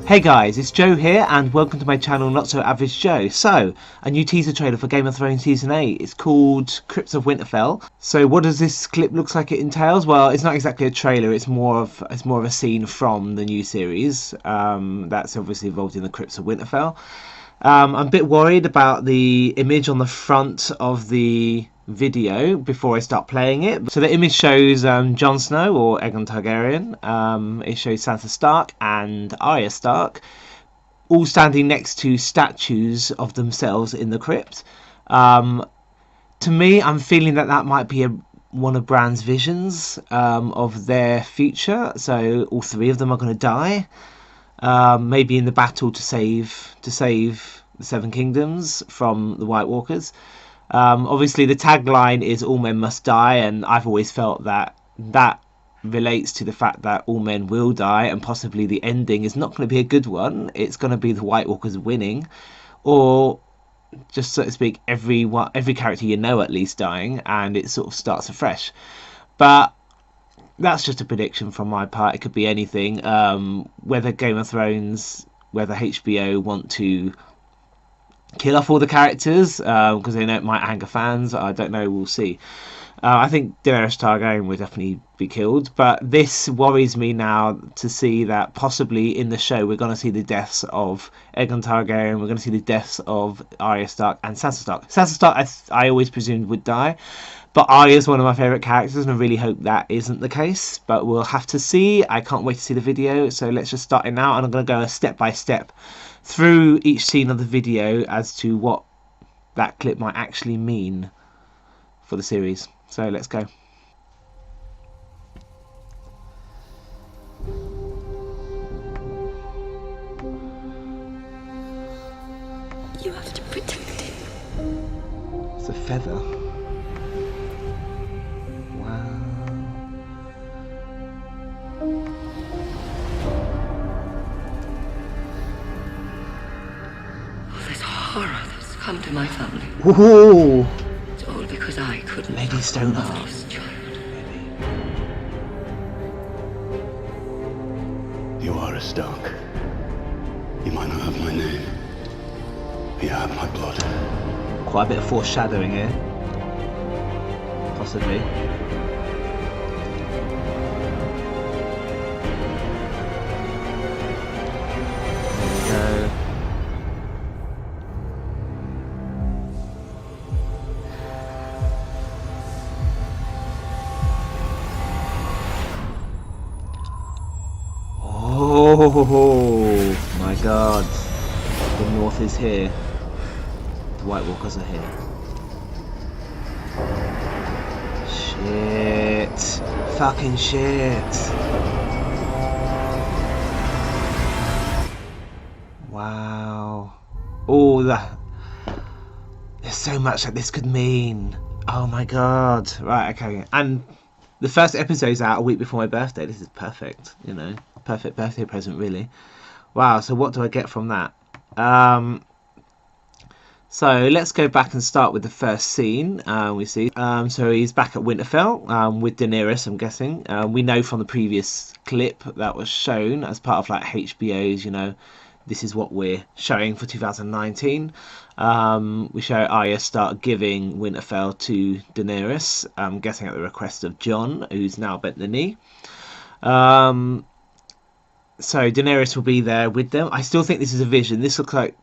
Hey guys, it's Joe here and welcome to my channel Not So Average Joe. So, a new teaser trailer for Game of Thrones Season 8. It's called Crypts of Winterfell. So what does this clip look like it entails? Well, it's not exactly a trailer, it's more of a scene from the new series. That's obviously involved in the Crypts of Winterfell. I'm a bit worried about the image on the front of the video before I start playing it. So the image shows Jon Snow or Aegon Targaryen. It shows Sansa Stark and Arya Stark all standing next to statues of themselves in the crypt. To me, I'm feeling that might be one of Bran's visions of their future. So all three of them are going to die. Maybe in the battle to save the Seven Kingdoms from the White Walkers. Obviously the tagline is all men must die, and I've always felt that relates to the fact that all men will die, and possibly the ending is not going to be a good one. It's going to be the White Walkers winning, or just so to speak every character you know at least dying, and it sort of starts afresh. But that's just a prediction from my part. It could be anything. Whether Game of Thrones, whether HBO want to kill off all the characters because they know it might anger fans, I don't know, we'll see. I think Daenerys Targaryen would definitely be killed, but this worries me now to see that possibly in the show we're going to see the deaths of Aegon Targaryen, we're going to see the deaths of Arya Stark and Sansa Stark. Sansa Stark I always presumed would die, but Arya is one of my favourite characters and I really hope that isn't the case, but we'll have to see. I can't wait to see the video, so let's just start it now, and I'm going to go step by step through each scene of the video as to what that clip might actually mean for the series. So let's go. You have to protect him. It's a feather. Wow. Horror that's come to my family. Ooh. It's all because I couldn't. Lady Stoneheart. This child. You are a Stark. You might not have my name, but you have my blood. Quite a bit of foreshadowing here. Possibly. There we go. Oh my god, the North is here, the White Walkers are here. Shit, fucking shit. Wow. Oh, there's so much that this could mean. Oh my god. Right, okay, and the first episode's out a week before my birthday. This is perfect, you know. Perfect birthday present, really. Wow, so what do I get from that? So let's go back and start with the first scene we see. So he's back at Winterfell with Daenerys, I'm guessing. We know from the previous clip that was shown as part of like HBO's, you know, this is what we're showing for 2019. We show Arya Stark giving Winterfell to Daenerys, I'm guessing at the request of Jon, who's now bent the knee. So Daenerys will be there with them. I still think this is a vision. This looks like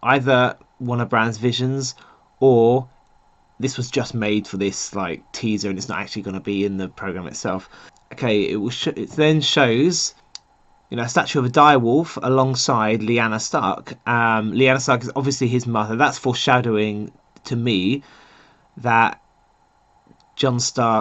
either one of Bran's visions, or this was just made for this like teaser and it's not actually going to be in the program itself. Okay, it then shows, you know, a statue of a direwolf alongside Lyanna Stark. Lyanna Stark is obviously his mother. That's foreshadowing to me that Jon Snow,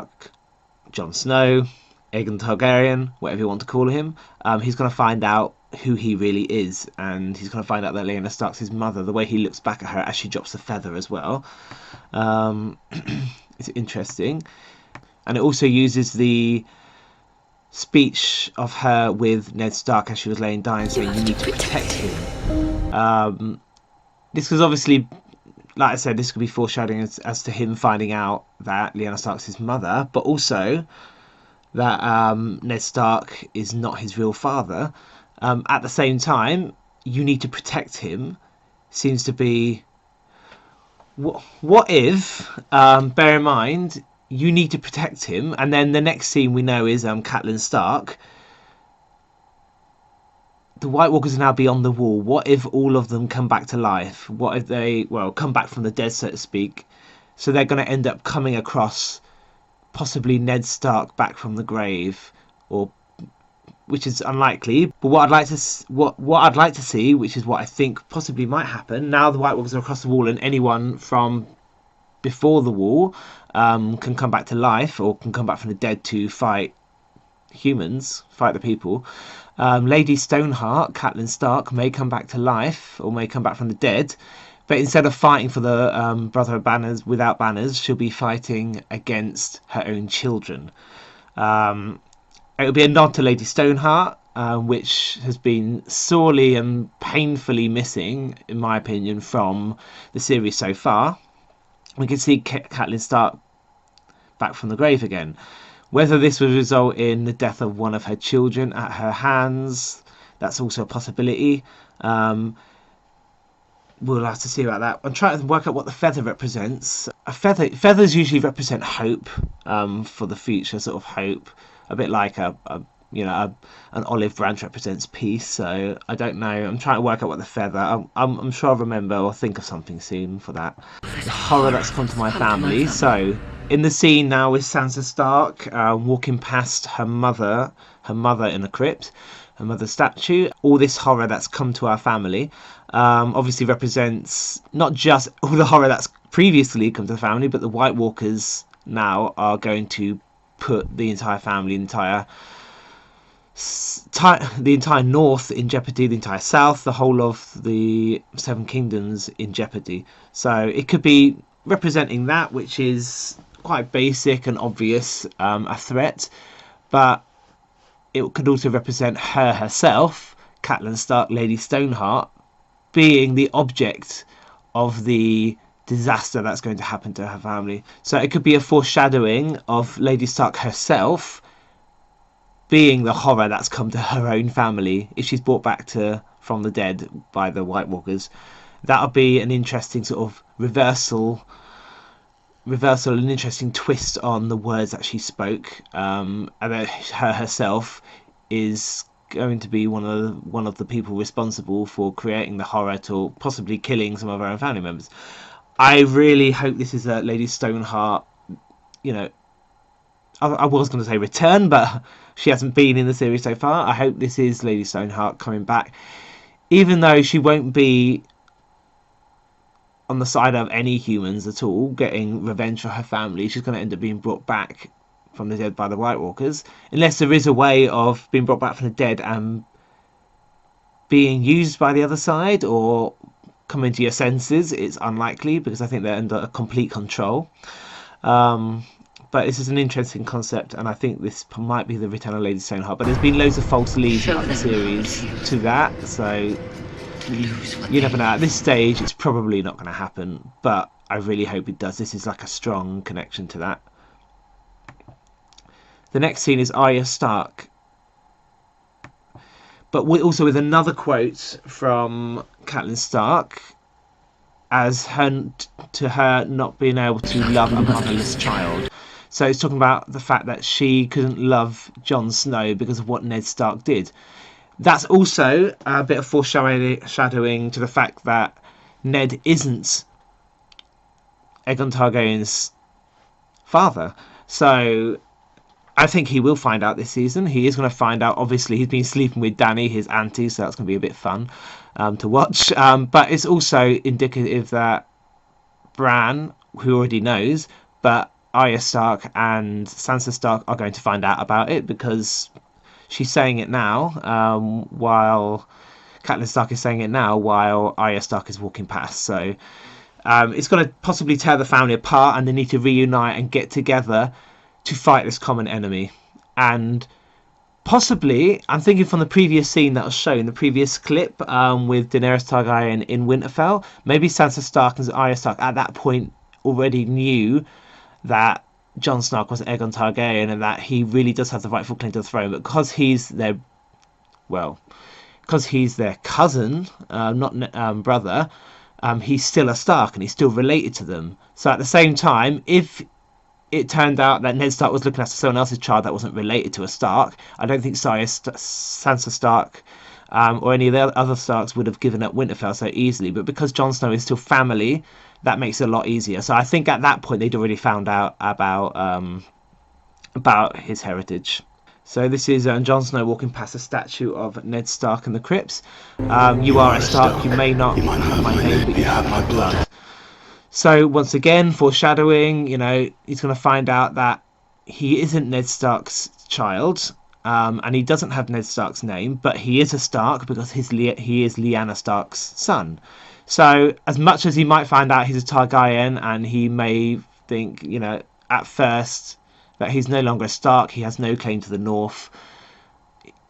Aegon Targaryen, whatever you want to call him, he's going to find out who he really is, and he's going to find out that Lyanna Stark's his mother. The way he looks back at her as she drops the feather as well, it's interesting. And it also uses the speech of her with Ned Stark as she was laying dying, saying you need to protect him. This was obviously, like I said, this could be foreshadowing as to him finding out that Lyanna Stark's his mother, but also that Ned Stark is not his real father. At the same time, you need to protect him. Seems to be what if, bear in mind, you need to protect him, and then the next scene we know is Catelyn Stark. The White Walkers are now beyond the wall. What if all of them come back to life? What if they, well, come back from the dead, so to speak? So they're going to end up coming across possibly Ned Stark back from the grave, or which is unlikely. But what I'd like to see, which is what I think possibly might happen, now the White Walkers are across the wall, and anyone from before the wall can come back to life, or can come back from the dead to fight humans, fight the people. Lady Stoneheart, Catelyn Stark, may come back to life, or may come back from the dead, but instead of fighting for the Brother of Banners without banners, she'll be fighting against her own children. It will be a nod to Lady Stoneheart, which has been sorely and painfully missing, in my opinion, from the series so far. We can see Catelyn Stark back from the grave again. Whether this would result in the death of one of her children at her hands, that's also a possibility. We'll have to see about that. I'm trying to work out what the feather represents. Feathers usually represent hope, for the future, sort of hope. A bit like an olive branch represents peace. So I don't know. I'm trying to work out what the feather. I'm sure I'll remember or think of something soon for that. The horror that's come to my family. So in the scene now with Sansa Stark walking past her mother in the crypt, her mother's statue. All this horror that's come to our family obviously represents not just all the horror that's previously come to the family, but the White Walkers now are going to put the entire family, the entire north in jeopardy, the entire south, the whole of the Seven Kingdoms in jeopardy. So it could be representing that, which is quite basic and obvious, a threat, but it could also represent her herself, Catelyn Stark, Lady Stoneheart, being the object of the disaster that's going to happen to her family. So it could be a foreshadowing of Lady Stark herself being the horror that's come to her own family if she's brought back from the dead by the White Walkers. That'll be an interesting sort of reversal, an interesting twist on the words that she spoke, and that her herself is going to be one of the people responsible for creating the horror to possibly killing some of her own family members. I really hope this is a Lady Stoneheart, I was going to say return, but she hasn't been in the series so far. I hope this is Lady Stoneheart coming back, even though she won't be on the side of any humans at all, getting revenge for her family. She's going to end up being brought back from the dead by the White Walkers, unless there is a way of being brought back from the dead and being used by the other side, or coming to your senses. It's unlikely, because I think they're under complete control. But this is an interesting concept, and I think this might be the return of Lady Stoneheart. But there's been loads of false leads throughout the series to that, so you never know. At this stage, it's probably not going to happen, but I really hope it does. This is like a strong connection to that. The next scene is Arya Stark, but also with another quote from Catelyn Stark, as to her not being able to love a motherless child. So it's talking about the fact that she couldn't love Jon Snow because of what Ned Stark did. That's also a bit of foreshadowing to the fact that Ned isn't Aegon Targaryen's father. So I think he will find out this season. He is going to find out. Obviously, he's been sleeping with Dany, his auntie, so that's going to be a bit fun to watch. But it's also indicative that Bran, who already knows, but Arya Stark and Sansa Stark are going to find out about it, because she's saying it now, while Catelyn Stark is saying it now, while Arya Stark is walking past. So it's going to possibly tear the family apart, and they need to reunite and get together to fight this common enemy. And possibly, I'm thinking from the previous scene that was shown, the previous clip with Daenerys Targaryen in Winterfell, maybe Sansa Stark and Arya Stark at that point already knew that Jon Snow was Aegon Targaryen, and that he really does have the rightful claim to the throne, but because he's their, well, because he's their cousin, not brother, he's still a Stark and he's still related to them. So at the same time, if it turned out that Ned Stark was looking after someone else's child that wasn't related to a Stark, I don't think Sansa Stark or any of the other Starks would have given up Winterfell so easily. But because Jon Snow is still family, that makes it a lot easier. So I think at that point they'd already found out about his heritage. So this is Jon Snow walking past a statue of Ned Stark in the Crypts. You are a Stark, you may not have my name, but you have my blood. So once again, foreshadowing, you know, he's going to find out that he isn't Ned Stark's child, and he doesn't have Ned Stark's name, but he is a Stark because he is Lyanna Stark's son. So as much as he might find out he's a Targaryen, and he may think, you know, at first that he's no longer a Stark, he has no claim to the North,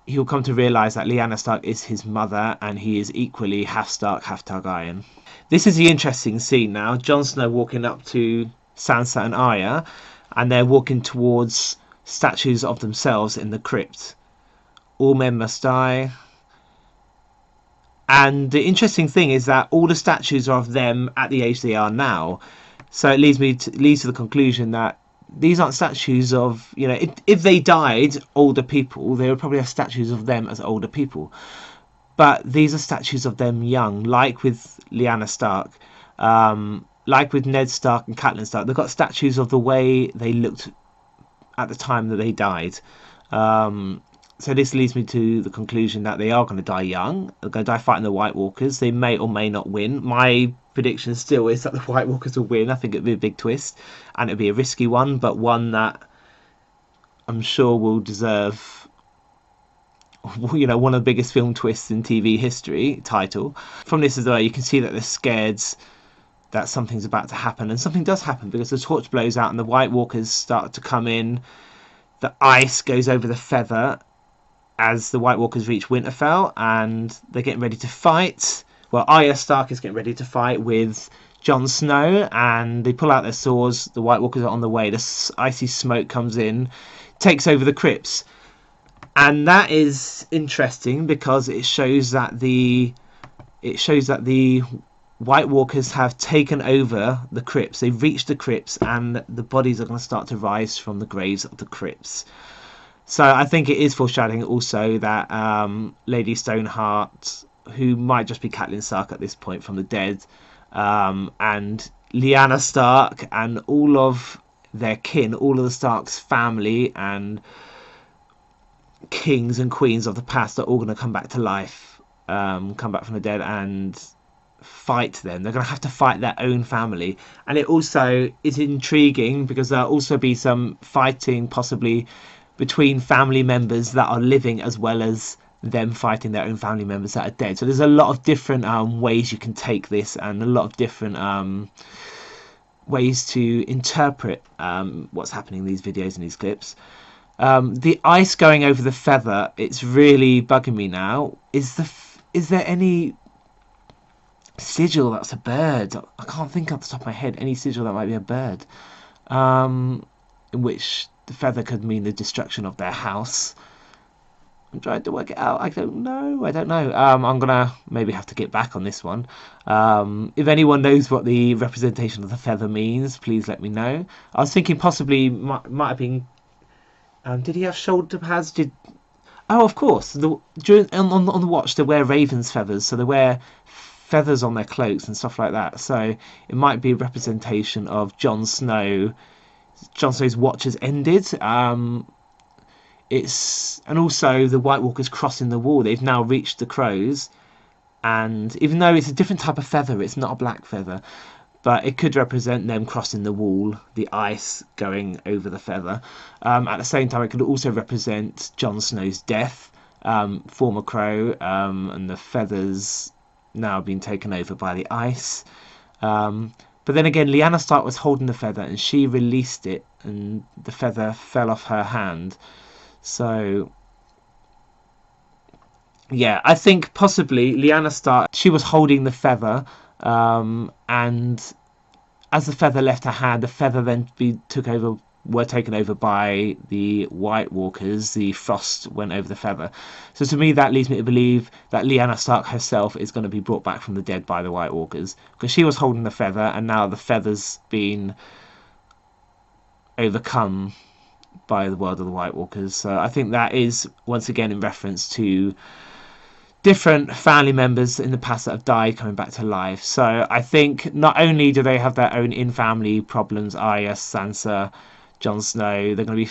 he'll come to realise that Lyanna Stark is his mother, and he is equally half Stark, half Targaryen. This is the interesting scene now. Jon Snow walking up to Sansa and Arya, and they're walking towards statues of themselves in the crypt. All men must die. And the interesting thing is that all the statues are of them at the age they are now. So it leads to the conclusion that these aren't statues of, you know, if they died older people, they would probably have statues of them as older people. But these are statues of them young, like with Lyanna Stark, like with Ned Stark and Catelyn Stark. They've got statues of the way they looked at the time that they died. So this leads me to the conclusion that they are going to die young. They're going to die fighting the White Walkers. They may or may not win. My prediction still is that the White Walkers will win. I think it'd be a big twist, and it'd be a risky one, but one that I'm sure will deserve, you know, one of the biggest film twists in TV history title. From this as well, you can see that they're scared that something's about to happen, and something does happen because the torch blows out and the White Walkers start to come in. The ice goes over the feather as the White Walkers reach Winterfell, and they're getting ready to fight. Well, Arya Stark is getting ready to fight with Jon Snow, and they pull out their swords. The White Walkers are on the way. The icy smoke comes in, takes over the crypts. And that is interesting because it shows that the White Walkers have taken over the crypts. They've reached the crypts, and the bodies are going to start to rise from the graves of the crypts. So I think it is foreshadowing also that Lady Stoneheart, who might just be Catelyn Stark at this point from the dead, and Lyanna Stark and all of their kin, all of the Stark's family and kings and queens of the past are all going to come back to life, come back from the dead and fight them. They're going to have to fight their own family. And it also is intriguing because there'll also be some fighting possibly between family members that are living as well as them fighting their own family members that are dead. So there's a lot of different ways you can take this, and a lot of different ways to interpret what's happening in these videos and these clips. The ice going over the feather, it's really bugging me now. Is there any sigil that's a bird? I can't think off the top of my head any sigil that might be a bird, in which the feather could mean the destruction of their house. I'm trying to work it out. I don't know. I'm gonna maybe have to get back on this one. If anyone knows what the representation of the feather means, please let me know. I was thinking possibly might have been. Did he have shoulder pads? Oh, of course. On the watch, they wear raven's feathers, so they wear feathers on their cloaks and stuff like that. So it might be a representation of Jon Snow. Jon Snow's watch has ended. And also the White Walkers crossing the wall. They've now reached the crows, and even though it's a different type of feather, it's not a black feather, but it could represent them crossing the wall, the ice going over the feather. At the same time, it could also represent Jon Snow's death, former crow, and the feathers now being taken over by the ice. But then again, Lyanna Stark was holding the feather and she released it, and the feather fell off her hand. So yeah, I think possibly Lyanna Stark, she was holding the feather, and as the feather left her hand, the feather then took over were taken over by the White Walkers, the frost went over the feather. So to me, that leads me to believe that Lyanna Stark herself is going to be brought back from the dead by the White Walkers, because she was holding the feather, and now the feather's been overcome by the world of the White Walkers. So I think that is once again in reference to different family members in the past that have died coming back to life. So I think not only do they have their own in-family problems, Arya, Sansa, Jon Snow, they're going to be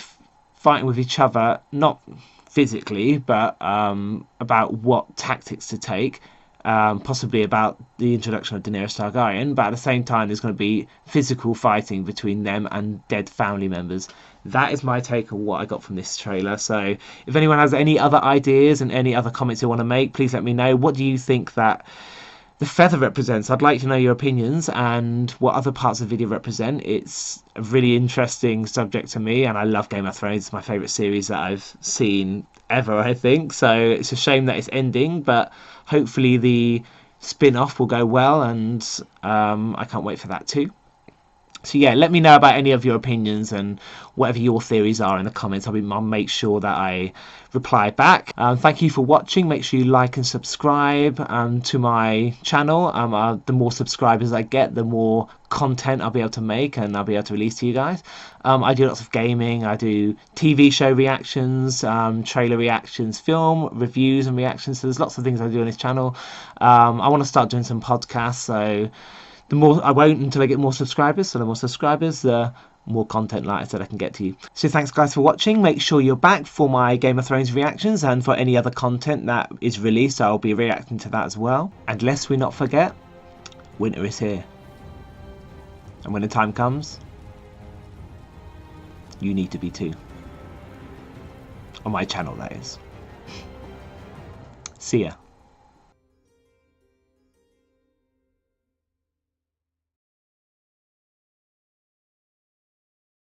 fighting with each other, not physically, but about what tactics to take, possibly about the introduction of Daenerys Targaryen, but at the same time there's going to be physical fighting between them and dead family members. That is my take on what I got from this trailer. So if anyone has any other ideas and any other comments you want to make, please let me know. What do you think that the feather represents? I'd like to know your opinions and what other parts of the video represent. It's a really interesting subject to me, and I love Game of Thrones. It's my favourite series that I've seen ever, I think. So it's a shame that it's ending, but hopefully the spin-off will go well, and I can't wait for that too. So yeah, let me know about any of your opinions and whatever your theories are in the comments. I'll make sure that I reply back. Thank you for watching. Make sure you like and subscribe to my channel. The more subscribers I get, the more content I'll be able to make and I'll be able to release to you guys. I do lots of gaming. I do TV show reactions, trailer reactions, film reviews and reactions. So there's lots of things I do on this channel. I want to start doing some podcasts, so the more I won't until I get more subscribers. So the more subscribers, the more content, like I said, I can get to you. So thanks guys for watching. Make sure you're back for my Game of Thrones reactions, and for any other content that is released, I'll be reacting to that as well. And lest we not forget, winter is here. And when the time comes, you need to be too. On my channel, that is. See ya.